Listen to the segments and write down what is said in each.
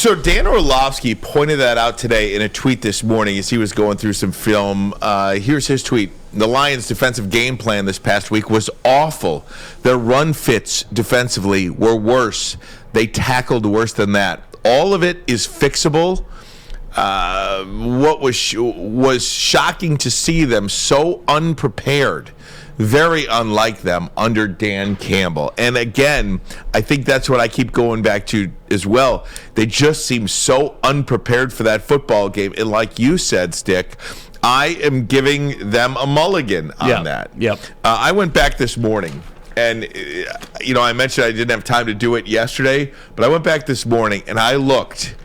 So Dan Orlovsky pointed that out today in a tweet this morning as he was going through some film. Here's his tweet. The Lions' defensive game plan this past week was awful. Their run fits defensively were worse. They tackled worse than that. All of it is fixable. What was shocking to see them so unprepared, very unlike them under Dan Campbell. And again, I think that's what I keep going back to as well. They just seem so unprepared for that football game. And like you said, Stick, I am giving them a mulligan on that. Yep. I went back this morning. And, I mentioned I didn't have time to do it yesterday, but I went back this morning and I looked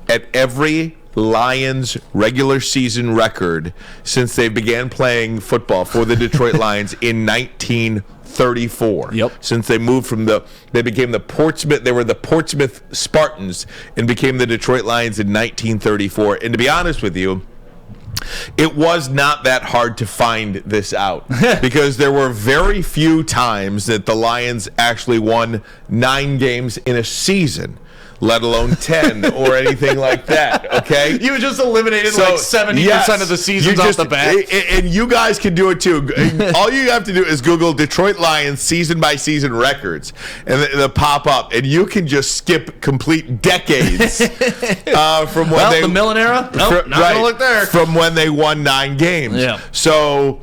at every Lions regular season record since they began playing football for the Detroit Lions in 1934. Yep. Since they moved they became the Portsmouth, they were the Portsmouth Spartans and became the Detroit Lions in 1934. And to be honest with you, it was not that hard to find this out because there were very few times that the Lions actually won 9 games in a season, let alone 10 or anything like that, okay? You just eliminated like 70% of the seasons off the bat. And you guys can do it too. All you have to do is Google Detroit Lions season-by-season records, and they'll pop up, and you can just skip complete decades from when the Millen era? Nope, not going to look there. From when they won 9 games. Yeah. So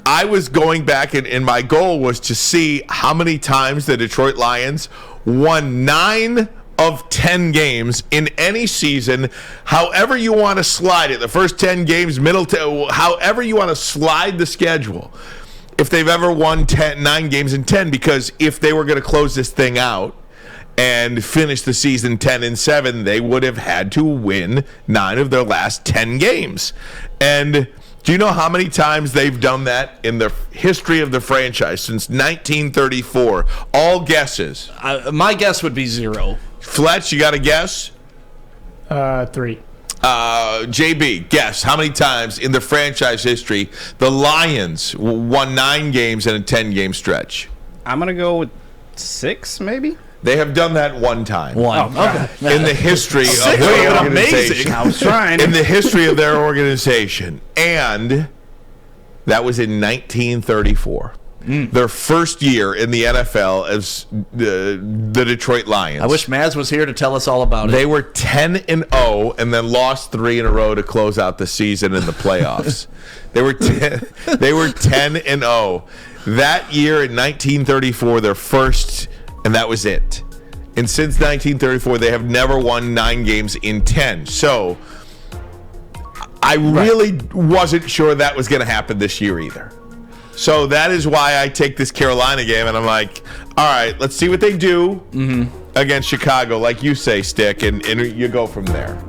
I was going back, and my goal was to see how many times the Detroit Lions won 9 of 10 games in any season, however you want to slide it. The first 10 games, however you want to slide the schedule. If they've ever won 9 games in 10, because if they were going to close this thing out and finish the season 10-7, they would have had to win 9 of their last 10 games. And do you know how many times they've done that in the history of the franchise since 1934? All guesses. My guess would be 0. Fletch, you got a guess? 3. JB, guess how many times in the franchise history the Lions won 9 games in a 10-game stretch? I'm going to go with 6, maybe? They have done that 1 time. Okay. In the history of their organization. Amazing. I was trying. In the history of their organization. And that was in 1934. Their first year in the NFL as the Detroit Lions. I wish Maz was here to tell us all about it. They were 10-0 and then lost 3 in a row to close out the season in the playoffs. They were 10-0. That year in 1934, their first, and that was it. And since 1934, they have never won 9 games in 10. So I really wasn't sure that was going to happen this year either. So that is why I take this Carolina game, and I'm like, all right, let's see what they do against Chicago, like you say, Stick, and you go from there.